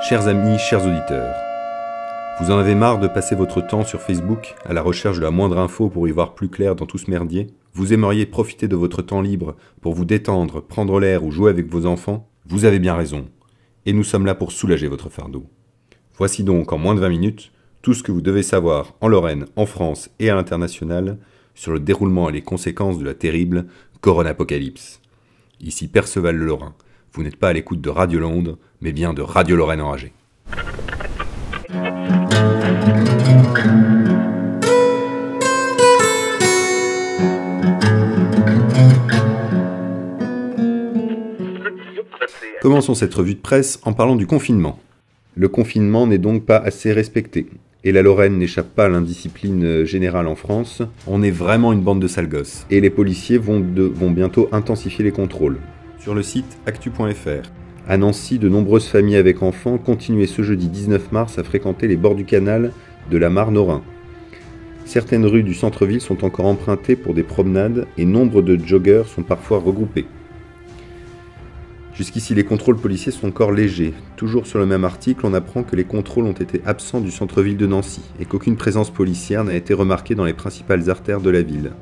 Chers amis, chers auditeurs, vous en avez marre de passer votre temps sur Facebook à la recherche de la moindre info pour y voir plus clair dans tout ce merdier? Vous aimeriez profiter de votre temps libre pour vous détendre, prendre l'air ou jouer avec vos enfants? Vous avez bien raison. Et nous sommes là pour soulager votre fardeau. Voici donc en moins de 20 minutes tout ce que vous devez savoir en Lorraine, en France et à l'international sur le déroulement et les conséquences de la terrible Coronapocalypse. Ici Perceval le Lorrain. Vous n'êtes pas à l'écoute de Radio Londres, mais bien de Radio Lorraine enragée. Commençons cette revue de presse en parlant du confinement. Le confinement n'est donc pas assez respecté. Et la Lorraine n'échappe pas à l'indiscipline générale en France. On est vraiment une bande de sales gosses. Et les policiers vont bientôt intensifier les contrôles. Sur le site actu.fr. À Nancy, de nombreuses familles avec enfants continuaient ce jeudi 19 mars à fréquenter les bords du canal de la Marne au Rhin. Certaines rues du centre-ville sont encore empruntées pour des promenades et nombre de joggeurs sont parfois regroupés. Jusqu'ici, les contrôles policiers sont encore légers. Toujours sur le même article, on apprend que les contrôles ont été absents du centre-ville de Nancy et qu'aucune présence policière n'a été remarquée dans les principales artères de la ville.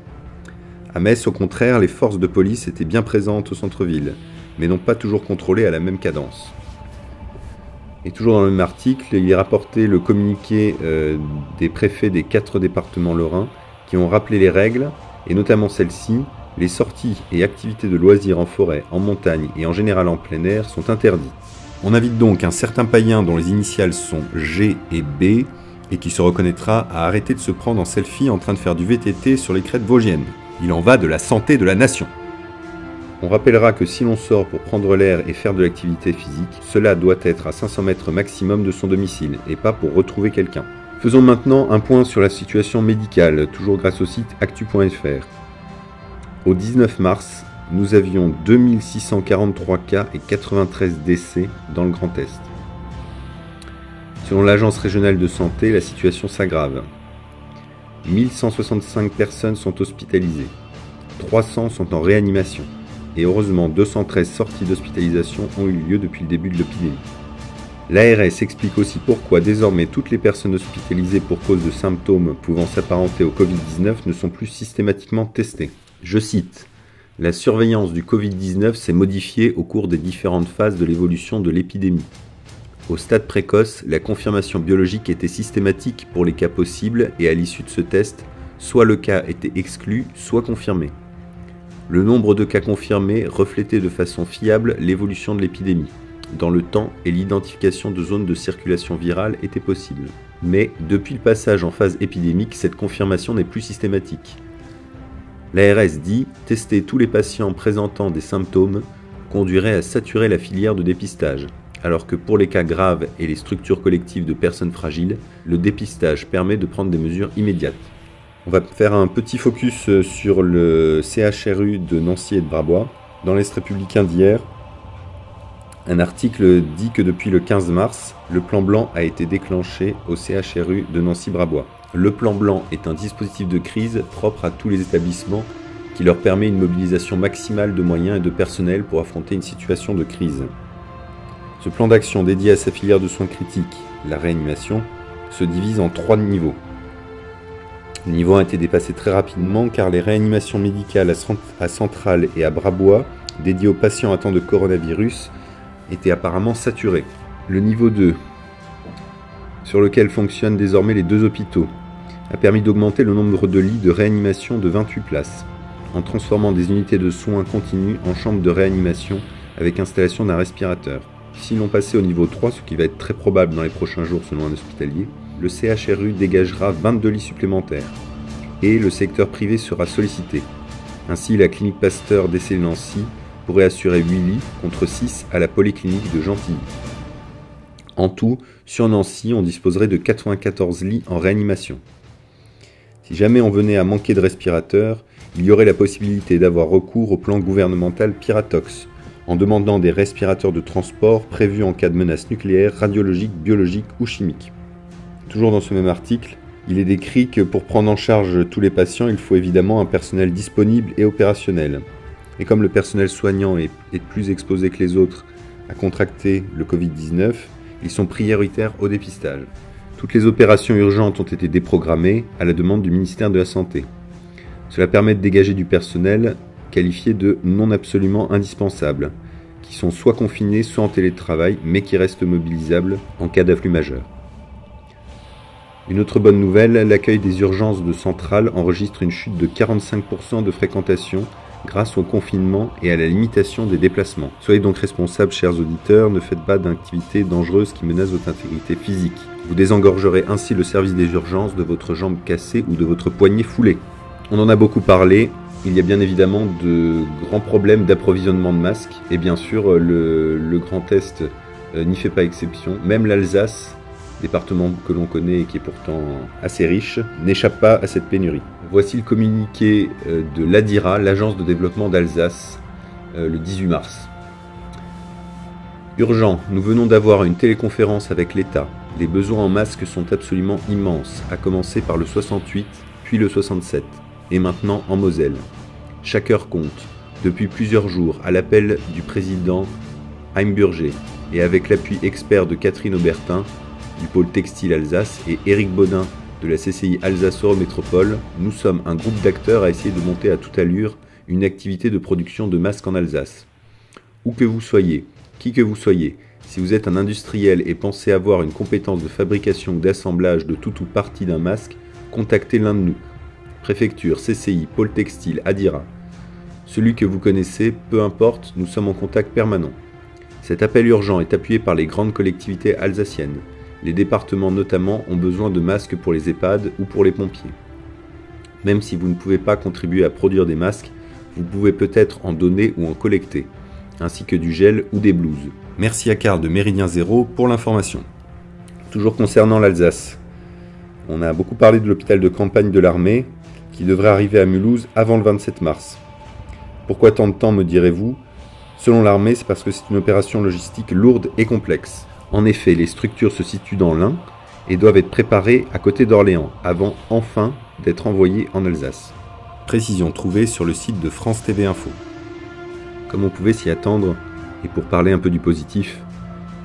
À Metz, au contraire, les forces de police étaient bien présentes au centre-ville, mais n'ont pas toujours contrôlé à la même cadence. Et toujours dans le même article, il est rapporté le communiqué des préfets des 4 départements lorrains qui ont rappelé les règles, et notamment celle-ci: les sorties et activités de loisirs en forêt, en montagne et en général en plein air sont interdites. On invite donc un certain païen dont les initiales sont G et B, et qui se reconnaîtra, à arrêter de se prendre en selfie en train de faire du VTT sur les crêtes vosgiennes. Il en va de la santé de la nation. On rappellera que si l'on sort pour prendre l'air et faire de l'activité physique, cela doit être à 500 mètres maximum de son domicile, et pas pour retrouver quelqu'un. Faisons maintenant un point sur la situation médicale, toujours grâce au site actu.fr. Au 19 mars, nous avions 2643 cas et 93 décès dans le Grand Est. Selon l'Agence régionale de santé, la situation s'aggrave. 1165 personnes sont hospitalisées, 300 sont en réanimation, et heureusement 213 sorties d'hospitalisation ont eu lieu depuis le début de l'épidémie. L'ARS explique aussi pourquoi désormais toutes les personnes hospitalisées pour cause de symptômes pouvant s'apparenter au Covid-19 ne sont plus systématiquement testées. Je cite: « La surveillance du Covid-19 s'est modifiée au cours des différentes phases de l'évolution de l'épidémie. Au stade précoce, la confirmation biologique était systématique pour les cas possibles et à l'issue de ce test, soit le cas était exclu, soit confirmé. Le nombre de cas confirmés reflétait de façon fiable l'évolution de l'épidémie dans le temps et l'identification de zones de circulation virale était possible. Mais depuis le passage en phase épidémique, cette confirmation n'est plus systématique. L'ARS dit « Tester tous les patients présentant des symptômes conduirait à saturer la filière de dépistage ». Alors que pour les cas graves et les structures collectives de personnes fragiles, le dépistage permet de prendre des mesures immédiates. On va faire un petit focus sur le CHRU de Nancy et de Brabois. Dans l'Est républicain d'hier, un article dit que depuis le 15 mars, le plan blanc a été déclenché au CHRU de Nancy-Brabois. Le plan blanc est un dispositif de crise propre à tous les établissements qui leur permet une mobilisation maximale de moyens et de personnel pour affronter une situation de crise. Ce plan d'action dédié à sa filière de soins critiques, la réanimation, se divise en 3 niveaux. Le niveau 1 a été dépassé très rapidement car les réanimations médicales à Centrale et à Brabois, dédiées aux patients atteints de coronavirus, étaient apparemment saturées. Le niveau 2, sur lequel fonctionnent désormais les 2 hôpitaux, a permis d'augmenter le nombre de lits de réanimation de 28 places, en transformant des unités de soins continus en chambres de réanimation avec installation d'un respirateur. Si l'on passait au niveau 3, ce qui va être très probable dans les prochains jours selon un hospitalier, le CHRU dégagera 22 lits supplémentaires et le secteur privé sera sollicité. Ainsi, la clinique Pasteur d'Essey-Nancy pourrait assurer 8 lits contre 6 à la polyclinique de Gentilly. En tout, sur Nancy, on disposerait de 94 lits en réanimation. Si jamais on venait à manquer de respirateurs, il y aurait la possibilité d'avoir recours au plan gouvernemental Piratox, en demandant des respirateurs de transport prévus en cas de menace nucléaire, radiologique, biologique ou chimique. Toujours dans ce même article, il est décrit que pour prendre en charge tous les patients, il faut évidemment un personnel disponible et opérationnel. Et comme le personnel soignant est plus exposé que les autres à contracter le Covid-19, Ils sont prioritaires au dépistage. Toutes les opérations urgentes ont été déprogrammées à la demande du ministère de la Santé. Cela permet de dégager du personnel qualifié de non absolument indispensable, qui sont soit confinés, soit en télétravail, mais qui restent mobilisables en cas d'afflux majeur. Une autre bonne nouvelle, l'accueil des urgences de Centrale enregistre une chute de 45% de fréquentation grâce au confinement et à la limitation des déplacements. Soyez donc responsables, chers auditeurs, ne faites pas d'activités dangereuses qui menacent votre intégrité physique. Vous désengorgerez ainsi le service des urgences de votre jambe cassée ou de votre poignet foulé. On en a beaucoup parlé, il y a bien évidemment de grands problèmes d'approvisionnement de masques, et bien sûr le Grand Est n'y fait pas exception. Même l'Alsace, département que l'on connaît et qui est pourtant assez riche, n'échappe pas à cette pénurie. Voici le communiqué de l'ADIRA, l'Agence de développement d'Alsace, le 18 mars. Urgent, nous venons d'avoir une téléconférence avec l'État. Les besoins en masques sont absolument immenses, à commencer par le 68, puis le 67, et maintenant en Moselle. Chaque heure compte. Depuis plusieurs jours, à l'appel du président Heimburger, et avec l'appui expert de Catherine Aubertin, du pôle textile Alsace, et Éric Baudin de la CCI Alsace Eurométropole, nous sommes un groupe d'acteurs à essayer de monter à toute allure une activité de production de masques en Alsace. Où que vous soyez, qui que vous soyez, si vous êtes un industriel et pensez avoir une compétence de fabrication ou d'assemblage de tout ou partie d'un masque, contactez l'un de nous. Préfecture, CCI, pôle textile, ADIRA. Celui que vous connaissez, peu importe, nous sommes en contact permanent. Cet appel urgent est appuyé par les grandes collectivités alsaciennes. Les départements notamment ont besoin de masques pour les EHPAD ou pour les pompiers. Même si vous ne pouvez pas contribuer à produire des masques, vous pouvez peut-être en donner ou en collecter, ainsi que du gel ou des blouses. Merci à Karl de Méridien Zéro pour l'information. Toujours concernant l'Alsace, on a beaucoup parlé de l'hôpital de campagne de l'armée qui devrait arriver à Mulhouse avant le 27 mars. Pourquoi tant de temps, me direz-vous? Selon l'armée, c'est parce que c'est une opération logistique lourde et complexe. En effet, les structures se situent dans l'Ain et doivent être préparées à côté d'Orléans, avant enfin d'être envoyées en Alsace. Précision trouvée sur le site de France TV Info. Comme on pouvait s'y attendre, et pour parler un peu du positif,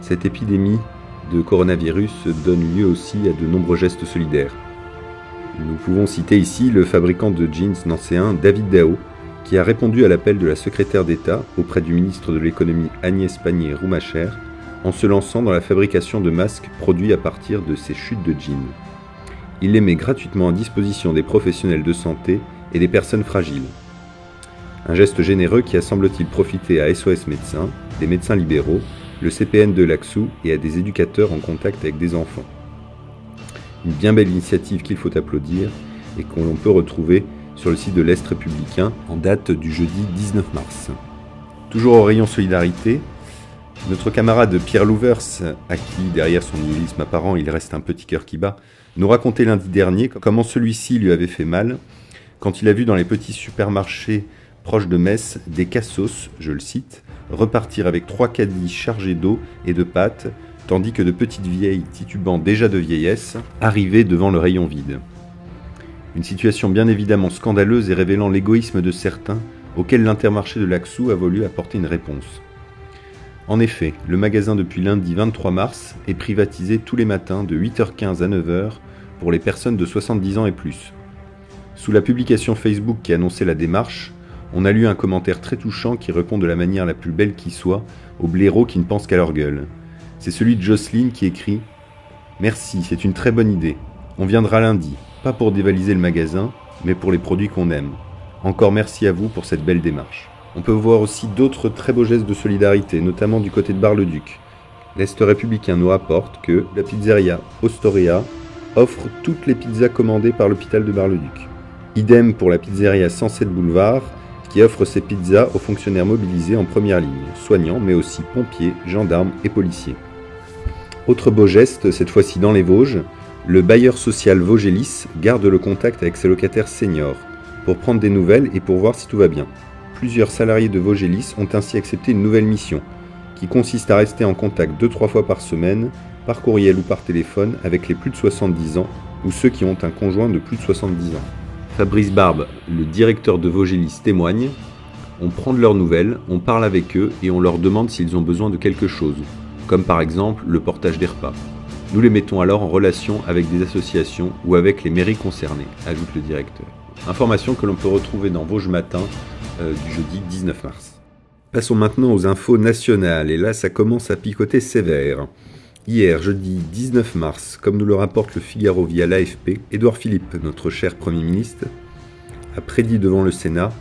cette épidémie de coronavirus donne lieu aussi à de nombreux gestes solidaires. Nous pouvons citer ici le fabricant de jeans nancéen David Dao, qui a répondu à l'appel de la secrétaire d'État auprès du ministre de l'économie Agnès Pannier-Runacher en se lançant dans la fabrication de masques produits à partir de ces chutes de jeans. Il les met gratuitement à disposition des professionnels de santé et des personnes fragiles. Un geste généreux qui a semble-t-il profité à SOS Médecins, des médecins libéraux, le CPN de l'Axou et à des éducateurs en contact avec des enfants. Une bien belle initiative qu'il faut applaudir et que l'on peut retrouver sur le site de l'Est républicain en date du jeudi 19 mars. Toujours au rayon solidarité, notre camarade Pierre Louvers, à qui derrière son nihilisme apparent il reste un petit cœur qui bat, nous racontait lundi dernier comment celui-ci lui avait fait mal quand il a vu dans les petits supermarchés proches de Metz des cassos, je le cite, repartir avec 3 caddies chargés d'eau et de pâtes, tandis que de petites vieilles titubant déjà de vieillesse arrivaient devant le rayon vide. Une situation bien évidemment scandaleuse et révélant l'égoïsme de certains auquel l'Intermarché de l'Axou a voulu apporter une réponse. En effet, le magasin depuis lundi 23 mars est privatisé tous les matins de 8h15 à 9h pour les personnes de 70 ans et plus. Sous la publication Facebook qui annonçait la démarche, on a lu un commentaire très touchant qui répond de la manière la plus belle qui soit aux blaireaux qui ne pensent qu'à leur gueule. C'est celui de Jocelyne qui écrit « Merci, c'est une très bonne idée. On viendra lundi, pas pour dévaliser le magasin, mais pour les produits qu'on aime. Encore merci à vous pour cette belle démarche. » On peut voir aussi d'autres très beaux gestes de solidarité, notamment du côté de Bar-le-Duc. L'Est républicain nous rapporte que la pizzeria Ostoria offre toutes les pizzas commandées par l'hôpital de Bar-le-Duc. Idem pour la pizzeria 107 Boulevard, qui offre ses pizzas aux fonctionnaires mobilisés en première ligne, soignants mais aussi pompiers, gendarmes et policiers. Autre beau geste, cette fois-ci dans les Vosges, le bailleur social Vosgelis garde le contact avec ses locataires seniors, pour prendre des nouvelles et pour voir si tout va bien. Plusieurs salariés de Vosgelis ont ainsi accepté une nouvelle mission, qui consiste à rester en contact 2-3 fois par semaine, par courriel ou par téléphone, avec les plus de 70 ans ou ceux qui ont un conjoint de plus de 70 ans. Fabrice Barbe, le directeur de Vosgelis, témoigne « On prend de leurs nouvelles, on parle avec eux et on leur demande s'ils ont besoin de quelque chose. comme par exemple le portage des repas. Nous les mettons alors en relation avec des associations ou avec les mairies concernées, ajoute le directeur. Information que l'on peut retrouver dans Vosges Matin du jeudi 19 mars. Passons maintenant aux infos nationales, et là ça commence à picoter sévère. Hier, jeudi 19 mars, comme nous le rapporte le Figaro via l'AFP, Édouard Philippe, notre cher Premier ministre, a prédit devant le Sénat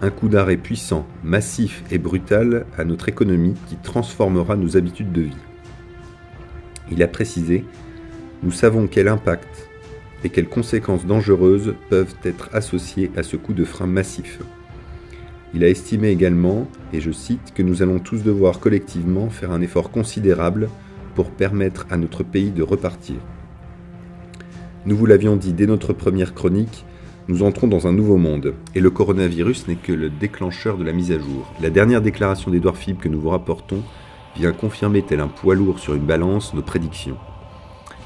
un coup d'arrêt puissant, massif et brutal à notre économie qui transformera nos habitudes de vie. Il a précisé « Nous savons quel impact et quelles conséquences dangereuses peuvent être associées à ce coup de frein massif. » Il a estimé également, et je cite, que nous allons tous devoir collectivement faire un effort considérable pour permettre à notre pays de repartir. Nous vous l'avions dit dès notre première chronique, nous entrons dans un nouveau monde, et le coronavirus n'est que le déclencheur de la mise à jour. La dernière déclaration d'Édouard Philippe que nous vous rapportons vient confirmer tel un poids lourd sur une balance nos prédictions.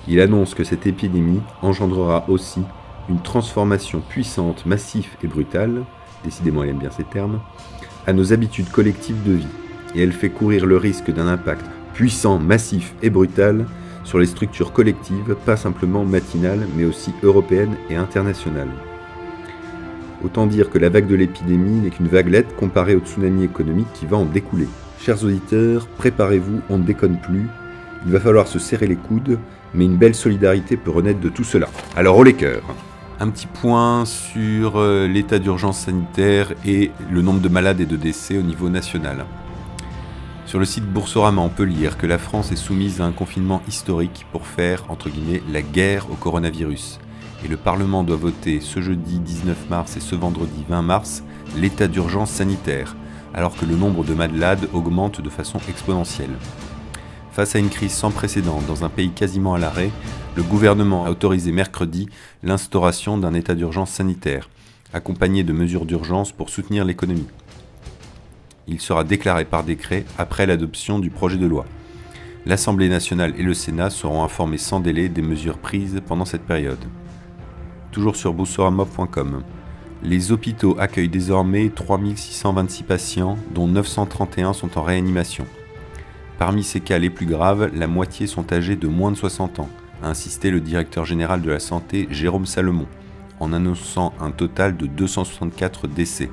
Il annonce que cette épidémie engendrera aussi une transformation puissante, massive et brutale, décidément elle aime bien ces termes, à nos habitudes collectives de vie, et elle fait courir le risque d'un impact puissant, massif et brutal sur les structures collectives, pas simplement matinales, mais aussi européennes et internationales. Autant dire que la vague de l'épidémie n'est qu'une vaguelette comparée au tsunami économique qui va en découler. Chers auditeurs, préparez-vous, on ne déconne plus. Il va falloir se serrer les coudes, mais une belle solidarité peut renaître de tout cela. Alors, haut les cœurs. Un petit point sur l'état d'urgence sanitaire et le nombre de malades et de décès au niveau national. Sur le site Boursorama, on peut lire que la France est soumise à un confinement historique pour faire, entre guillemets, la guerre au coronavirus. Et le Parlement doit voter ce jeudi 19 mars et ce vendredi 20 mars l'état d'urgence sanitaire, alors que le nombre de malades augmente de façon exponentielle. Face à une crise sans précédent dans un pays quasiment à l'arrêt, le gouvernement a autorisé mercredi l'instauration d'un état d'urgence sanitaire, accompagné de mesures d'urgence pour soutenir l'économie. Il sera déclaré par décret après l'adoption du projet de loi. L'Assemblée nationale et le Sénat seront informés sans délai des mesures prises pendant cette période. Toujours sur boursorama.com. Les hôpitaux accueillent désormais 3626 patients, dont 931 sont en réanimation. Parmi ces cas les plus graves, la moitié sont âgés de moins de 60 ans, a insisté le directeur général de la santé Jérôme Salomon, en annonçant un total de 264 décès,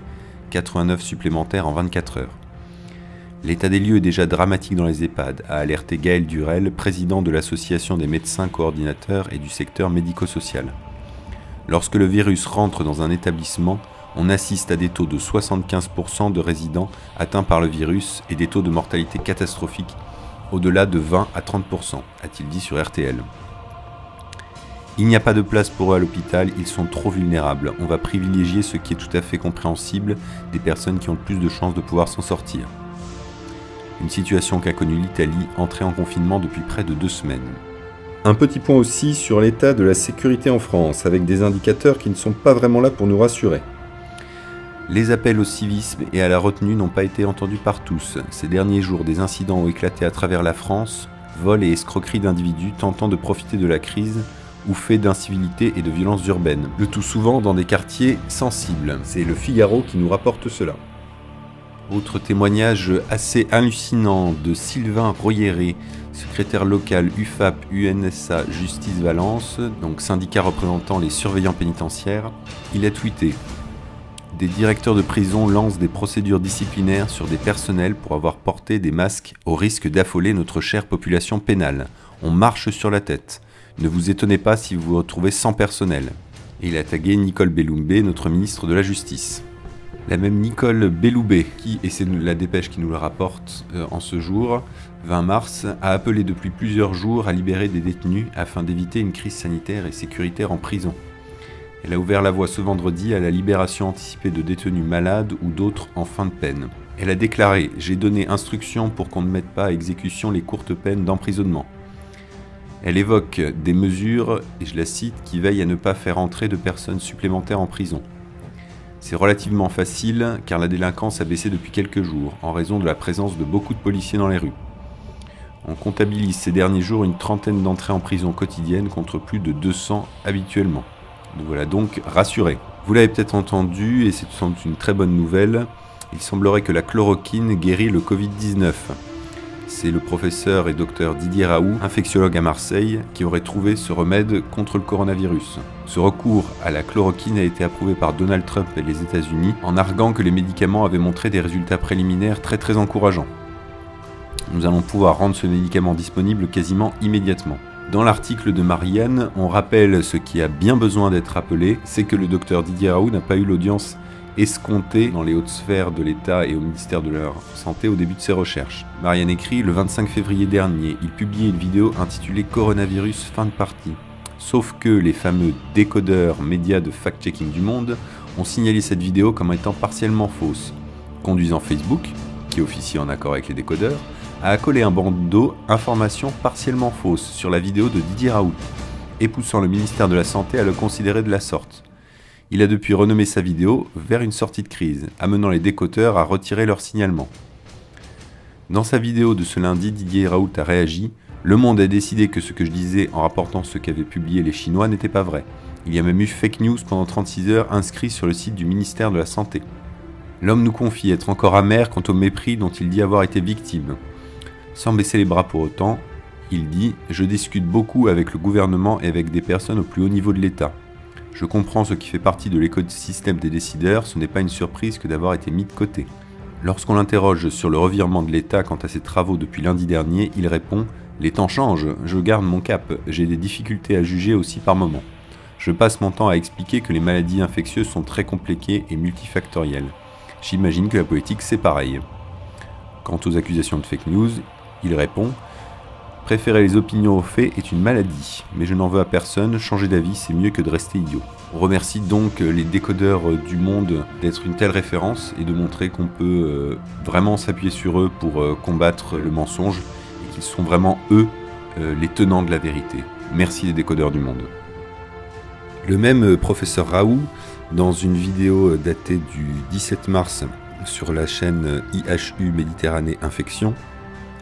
89 supplémentaires en 24 heures. L'état des lieux est déjà dramatique dans les EHPAD, a alerté Gaël Durel, président de l'association des médecins coordinateurs et du secteur médico-social. Lorsque le virus rentre dans un établissement, on assiste à des taux de 75% de résidents atteints par le virus et des taux de mortalité catastrophiques, au-delà de 20 à 30%, a-t-il dit sur RTL. Il n'y a pas de place pour eux à l'hôpital, ils sont trop vulnérables. On va privilégier ce qui est tout à fait compréhensible, des personnes qui ont le plus de chances de pouvoir s'en sortir. Une situation qu'a connue l'Italie, entrée en confinement depuis près de 2 semaines. Un petit point aussi sur l'état de la sécurité en France, avec des indicateurs qui ne sont pas vraiment là pour nous rassurer. Les appels au civisme et à la retenue n'ont pas été entendus par tous. Ces derniers jours, des incidents ont éclaté à travers la France, vols et escroqueries d'individus tentant de profiter de la crise ou faits d'incivilité et de violences urbaines, le tout souvent dans des quartiers sensibles. C'est le Figaro qui nous rapporte cela. Autre témoignage assez hallucinant de Sylvain Royéré, secrétaire local UFAP-UNSA Justice Valence, donc syndicat représentant les surveillants pénitentiaires. Il a tweeté « Des directeurs de prison lancent des procédures disciplinaires sur des personnels pour avoir porté des masques au risque d'affoler notre chère population pénale. On marche sur la tête. Ne vous étonnez pas si vous vous retrouvez sans personnel. » Et il a tagué Nicole Belloubet, notre ministre de la Justice. La même Nicole Belloubet, et c'est la dépêche qui nous le rapporte en ce jour, 20 mars, a appelé depuis plusieurs jours à libérer des détenus afin d'éviter une crise sanitaire et sécuritaire en prison. Elle a ouvert la voie ce vendredi à la libération anticipée de détenus malades ou d'autres en fin de peine. Elle a déclaré « J'ai donné instruction pour qu'on ne mette pas à exécution les courtes peines d'emprisonnement ». Elle évoque des mesures, et je la cite, qui veillent à ne pas faire entrer de personnes supplémentaires en prison. C'est relativement facile car la délinquance a baissé depuis quelques jours en raison de la présence de beaucoup de policiers dans les rues. On comptabilise ces derniers jours une trentaine d'entrées en prison quotidiennes contre plus de 200 habituellement. Nous voilà donc rassurés. Vous l'avez peut-être entendu et c'est sans doute une très bonne nouvelle, il semblerait que la chloroquine guérit le Covid-19. c'est le professeur et docteur Didier Raoult, infectiologue à Marseille, qui aurait trouvé ce remède contre le coronavirus. Ce recours à la chloroquine a été approuvé par Donald Trump et les États-Unis en arguant que les médicaments avaient montré des résultats préliminaires très encourageants. Nous allons pouvoir rendre ce médicament disponible quasiment immédiatement. Dans l'article de Marianne, on rappelle ce qui a bien besoin d'être rappelé, c'est que le docteur Didier Raoult n'a pas eu l'audience escomptée dans les hautes sphères de l'État et au ministère de la Santé au début de ses recherches. Marianne écrit « Le 25 février dernier, il publiait une vidéo intitulée « Coronavirus, fin de partie ». Sauf que les fameux décodeurs médias de fact-checking du monde ont signalé cette vidéo comme étant partiellement fausse, conduisant Facebook, qui officie en accord avec les décodeurs, à accoler un bandeau « Information partiellement fausse » sur la vidéo de Didier Raoult, et poussant le ministère de la Santé à le considérer de la sorte. Il a depuis renommé sa vidéo vers une sortie de crise, amenant les décodeurs à retirer leur signalement. Dans sa vidéo de ce lundi, Didier Raoult a réagi « Le Monde a décidé que ce que je disais en rapportant ce qu'avaient publié les Chinois n'était pas vrai. Il y a même eu fake news pendant 36 heures inscrit sur le site du ministère de la Santé. L'homme nous confie être encore amer quant au mépris dont il dit avoir été victime. Sans baisser les bras pour autant, il dit « Je discute beaucoup avec le gouvernement et avec des personnes au plus haut niveau de l'État. Je comprends ce qui fait partie de l'écosystème des décideurs, ce n'est pas une surprise que d'avoir été mis de côté. » Lorsqu'on l'interroge sur le revirement de l'État quant à ses travaux depuis lundi dernier, il répond « Les temps changent, je garde mon cap, j'ai des difficultés à juger aussi par moment. Je passe mon temps à expliquer que les maladies infectieuses sont très compliquées et multifactorielles. J'imagine que la politique c'est pareil. » Quant aux accusations de fake news, il répond « Préférer les opinions aux faits est une maladie, mais je n'en veux à personne, changer d'avis c'est mieux que de rester idiot. » On remercie donc les décodeurs du monde d'être une telle référence et de montrer qu'on peut vraiment s'appuyer sur eux pour combattre le mensonge et qu'ils sont vraiment eux les tenants de la vérité. Merci les décodeurs du monde. Le même professeur Raoult, dans une vidéo datée du 17 mars sur la chaîne IHU Méditerranée Infection,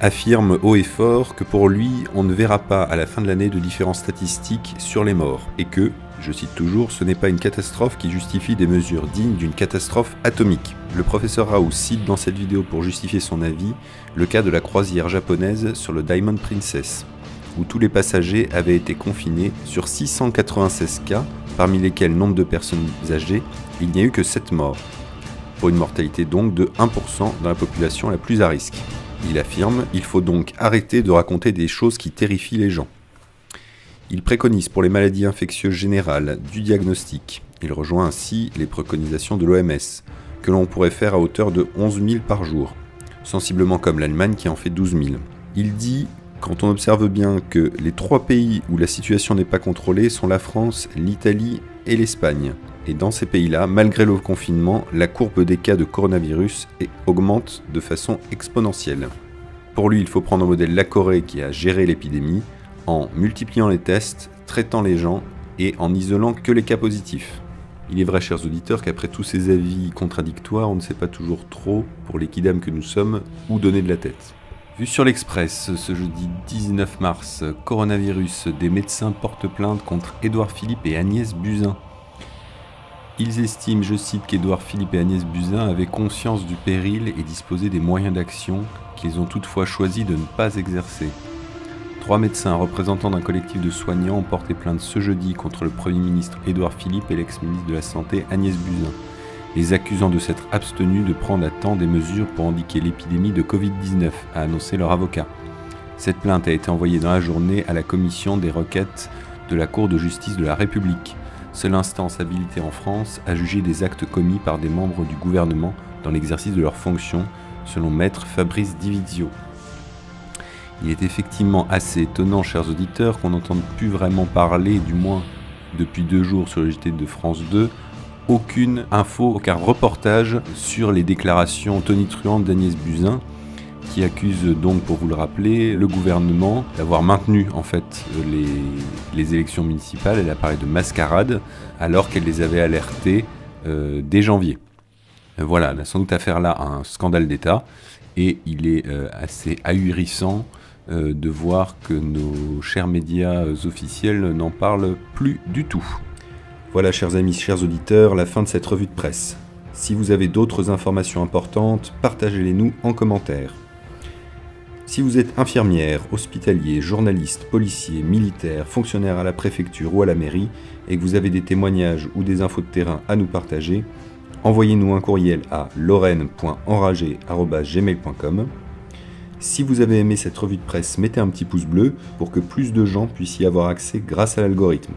affirme haut et fort que pour lui, on ne verra pas à la fin de l'année de différences statistiques sur les morts et que, je cite toujours, ce n'est pas une catastrophe qui justifie des mesures dignes d'une catastrophe atomique. Le professeur Raoult cite dans cette vidéo pour justifier son avis le cas de la croisière japonaise sur le Diamond Princess, où tous les passagers avaient été confinés sur 696 cas, parmi lesquels nombre de personnes âgées, il n'y a eu que 7 morts, pour une mortalité donc de 1% dans la population la plus à risque. Il affirme « Il faut donc arrêter de raconter des choses qui terrifient les gens ». Il préconise pour les maladies infectieuses générales du diagnostic. Il rejoint ainsi les préconisations de l'OMS, que l'on pourrait faire à hauteur de 11 000 par jour, sensiblement comme l'Allemagne qui en fait 12 000. Il dit « Quand on observe bien que les 3 pays où la situation n'est pas contrôlée sont la France, l'Italie et l'Espagne. Et dans ces pays-là, malgré le confinement, la courbe des cas de coronavirus augmente de façon exponentielle. Pour lui, il faut prendre en modèle la Corée qui a géré l'épidémie en multipliant les tests, traitant les gens et en isolant que les cas positifs. Il est vrai, chers auditeurs, qu'après tous ces avis contradictoires, on ne sait pas toujours trop, pour les kidams que nous sommes, où donner de la tête. Vu sur l'Express, ce jeudi 19 mars, coronavirus, des médecins portent plainte contre Édouard Philippe et Agnès Buzyn. Ils estiment, je cite, qu'Édouard Philippe et Agnès Buzyn avaient conscience du péril et disposaient des moyens d'action qu'ils ont toutefois choisi de ne pas exercer. 3 médecins représentants d'un collectif de soignants ont porté plainte ce jeudi contre le Premier ministre Édouard Philippe et l'ex-ministre de la Santé Agnès Buzyn, les accusant de s'être abstenus de prendre à temps des mesures pour endiguer l'épidémie de Covid-19, a annoncé leur avocat. Cette plainte a été envoyée dans la journée à la commission des requêtes de la Cour de justice de la République, seule instance habilitée en France à juger des actes commis par des membres du gouvernement dans l'exercice de leurs fonctions, selon maître Fabrice Divizio. Il est effectivement assez étonnant, chers auditeurs, qu'on n'entende plus vraiment parler, du moins depuis 2 jours sur le JT de France 2, aucune info, aucun reportage sur les déclarations tonitruantes d'Agnès Buzyn, qui accuse donc, pour vous le rappeler, le gouvernement d'avoir maintenu en fait les élections municipales. Elle a parlé de mascarade alors qu'elle les avait alertées dès janvier. Voilà, elle a sans doute affaire là à un scandale d'État et il est assez ahurissant de voir que nos chers médias officiels n'en parlent plus du tout. Voilà, chers amis, chers auditeurs, la fin de cette revue de presse. Si vous avez d'autres informations importantes, partagez-les nous en commentaire. Si vous êtes infirmière, hospitalier, journaliste, policier, militaire, fonctionnaire à la préfecture ou à la mairie et que vous avez des témoignages ou des infos de terrain à nous partager, envoyez-nous un courriel à lorraine.enragé@gmail.com. Si vous avez aimé cette revue de presse, mettez un petit pouce bleu pour que plus de gens puissent y avoir accès grâce à l'algorithme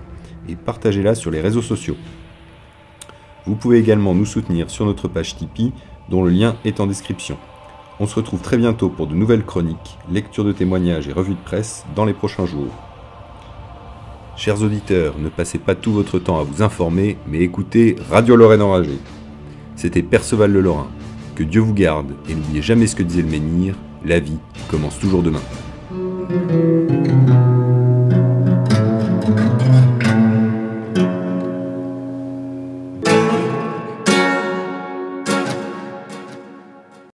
et partagez-la sur les réseaux sociaux. Vous pouvez également nous soutenir sur notre page Tipeee dont le lien est en description. On se retrouve très bientôt pour de nouvelles chroniques, lectures de témoignages et revues de presse dans les prochains jours. Chers auditeurs, ne passez pas tout votre temps à vous informer, mais écoutez Radio Lorraine Enragée. C'était Perceval le Lorrain. Que Dieu vous garde et n'oubliez jamais ce que disait le menhir, la vie commence toujours demain.